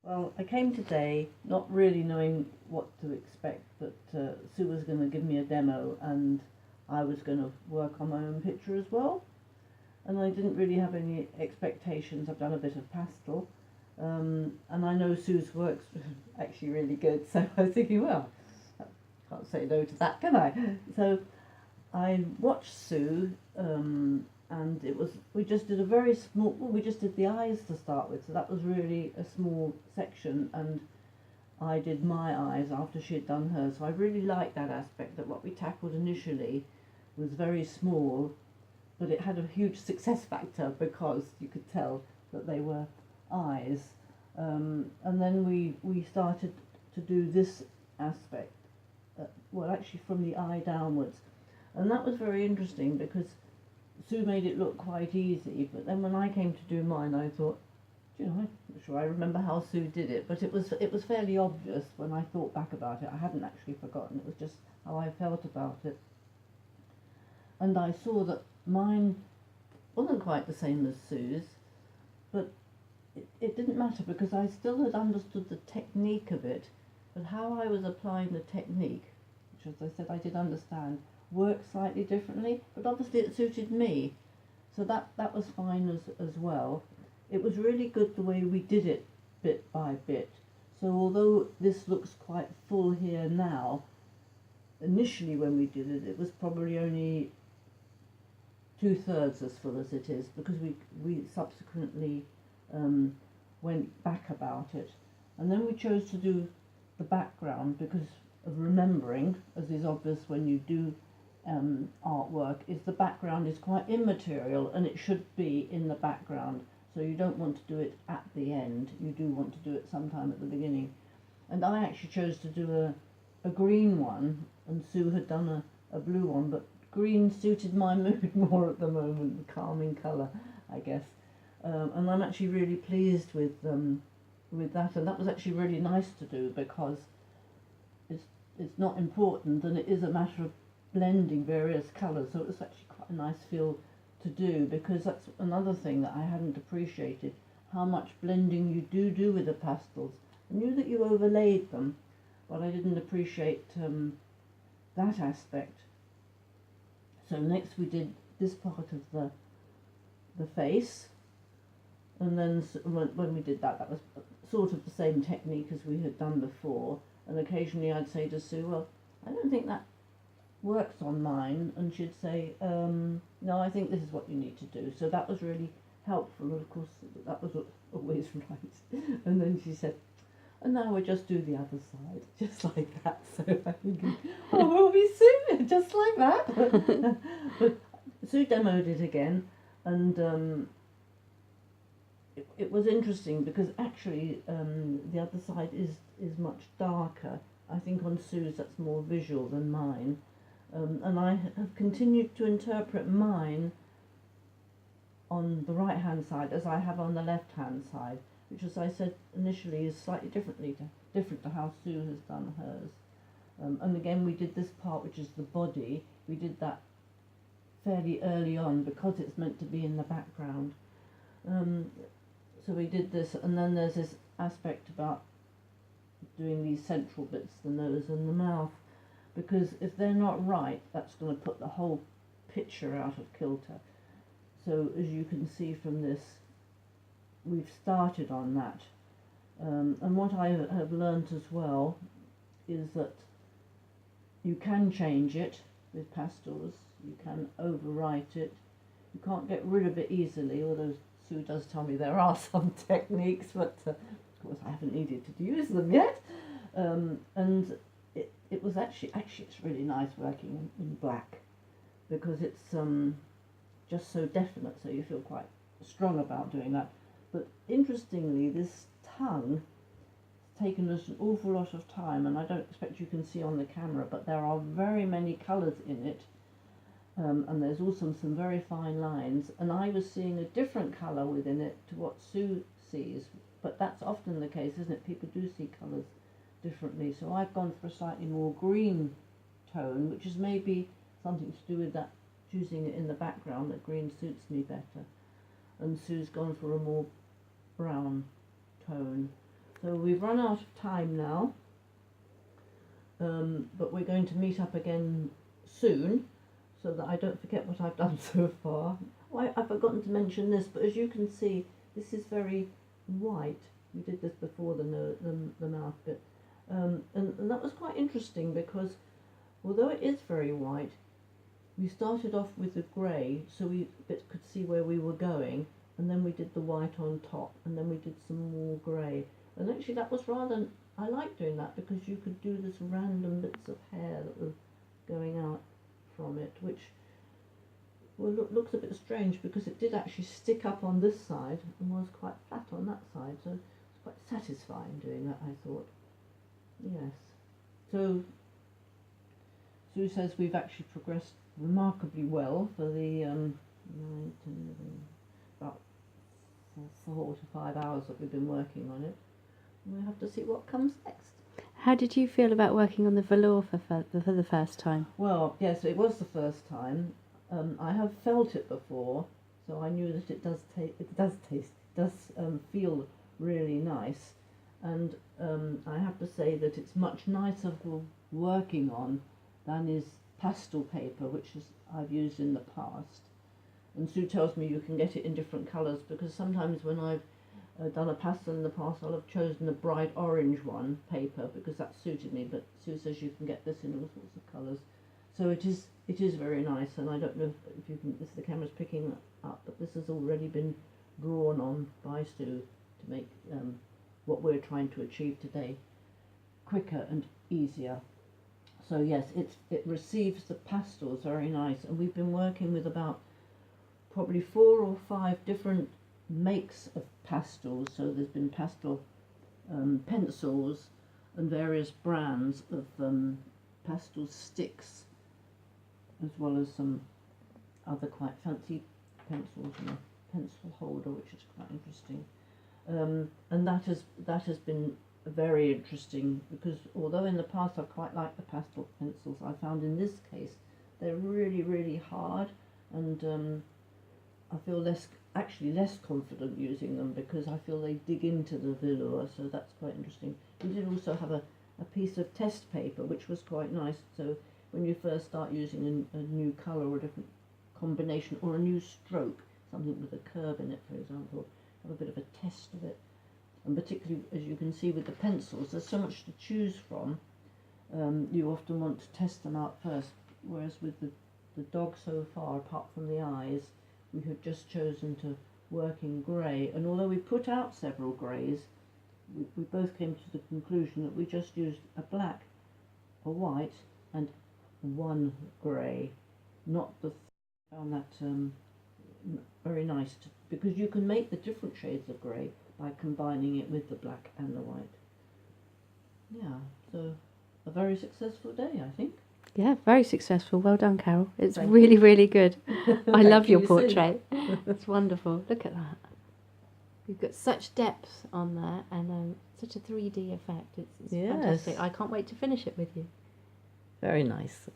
Well, I came today not really knowing what to expect, but Sue was going to give me a demo and I was going to work on my own picture as well. And I didn't really have any expectations. I've done a bit of pastel, and I know Sue's work's actually really good, so I was thinking, well, I can't say no to that, can I? So I watched Sue, and we just did a very small, well, we just did the eyes to start with, so that was really a small section, and I did my eyes after she had done hers. So I really liked that aspect, that what we tackled initially was very small, but it had a huge success factor because you could tell that they were eyes. And then we started to do this aspect, well, actually from the eye downwards. And that was very interesting because Sue made it look quite easy, but then when I came to do mine, I thought, you know, I'm not sure I remember how Sue did it, but it was fairly obvious when I thought back about it. I hadn't actually forgotten, it was just how I felt about it. And I saw that mine wasn't quite the same as Sue's, but it didn't matter because I still had understood the technique of it, but how I was applying the technique, which, as I said, I did understand, worked slightly differently, but obviously it suited me, so that was fine as well. It was really good the way we did it bit by bit. So although this looks quite full here now, initially when we did it, it was probably only 2/3 as full as it is, because we subsequently went back about it. And then we chose to do the background because of remembering, as is obvious when you do artwork, is the background is quite immaterial and it should be in the background. So you don't want to do it at the end, you do want to do it sometime at the beginning. And I actually chose to do a green one, and Sue had done a blue one, but green suited my mood more at the moment, the calming colour, I guess. And I'm actually really pleased with that, and that was actually really nice to do because it's not important, and it is a matter of blending various colours, so it was actually quite a nice feel to do, because that's another thing that I hadn't appreciated, how much blending you do with the pastels. I knew that you overlaid them, but I didn't appreciate that aspect. So next we did this part of the face, and then when we did that was sort of the same technique as we had done before, and occasionally I'd say to Sue, well, I don't think that works on mine, and she'd say, no, I think this is what you need to do. So that was really helpful, and of course that was always right. And then she said, and now we'll just do the other side, just like that. So I think, oh, will we Sue? Just like that? But Sue demoed it again, and it was interesting because actually the other side is much darker. I think on Sue's that's more visual than mine. And I have continued to interpret mine on the right hand side as I have on the left hand side, which, as I said initially, is slightly different to how Sue has done hers. And again, we did this part, which is the body, we did that fairly early on because it's meant to be in the background. So we did this, and then there's this aspect about doing these central bits, the nose and the mouth, because if they're not right, that's going to put the whole picture out of kilter. So as you can see from this, we've started on that. And what I have learnt as well is that you can change it with pastels, you can overwrite it, you can't get rid of it easily, although Sue does tell me there are some techniques, but of course I haven't needed to use them yet. And it was actually it's really nice working in black, because it's just so definite, so you feel quite strong about doing that. But interestingly, this tongue has taken us an awful lot of time, and I don't expect you can see on the camera, but there are very many colours in it, and there's also some very fine lines, and I was seeing a different colour within it to what Sue sees, but that's often the case, isn't it? People do see colours differently, so I've gone for a slightly more green tone, which is maybe something to do with that, choosing it in the background, that green suits me better. And Sue's gone for a more brown tone. So we've run out of time now, but we're going to meet up again soon so that I don't forget what I've done so far. Oh, I've forgotten to mention this, but as you can see, this is very white. We did this before the mouth bit. And that was quite interesting because although it is very white, we started off with the grey so we could see where we were going, and then we did the white on top, and then we did some more grey. And actually that was rather, I like doing that because you could do this random bits of hair that were going out from it, which looks a bit strange because it did actually stick up on this side and was quite flat on that side, so it's quite satisfying doing that, I thought. Yes. So Sue says we've actually progressed remarkably well for the about 4 to 5 hours that we've been working on it. We'll have to see what comes next. How did you feel about working on the velour for the first time? Well, yes, it was the first time. I have felt it before, so I knew that it does feel really nice, and I have to say that it's much nicer for working on than is pastel paper, which I've used in the past. And Sue tells me you can get it in different colours, because sometimes when I've done a pastel in the past, I'll have chosen a bright orange paper because that suited me, but Sue says you can get this in all sorts of colours. So it is very nice, and I don't know if you can, the camera's picking up, but this has already been drawn on by Sue to make what we're trying to achieve today quicker and easier. So yes, it receives the pastels very nice, and we've been working with about probably 4 or 5 different makes of pastels. So there's been pastel pencils and various brands of pastel sticks, as well as some other quite fancy pencils and a pencil holder, which is quite interesting. And that has been very interesting, because although in the past I quite liked the pastel pencils, I found in this case they're really, really hard, and I feel less confident using them because I feel they dig into the velour, so that's quite interesting. We did also have a piece of test paper, which was quite nice, so when you first start using a new colour or a different combination or a new stroke, something with a curve in it, for example, have a bit of a test of it. And particularly, as you can see with the pencils, there's so much to choose from. You often want to test them out first, whereas with the dog so far, apart from the eyes, we have just chosen to work in grey, and although we put out several greys, we both came to the conclusion that we just used a black, a white, and one grey, not the found that very nice, because you can make the different shades of grey by combining it with the black and the white. Yeah, so a very successful day, I think. Yeah, very successful. Well done, Carol. It's Thank really, you. really good. I love your you, portrait. It's wonderful. Look at that. You've got such depth on there, and such a 3D effect. It's Yes. fantastic. I can't wait to finish it with you. Very nice.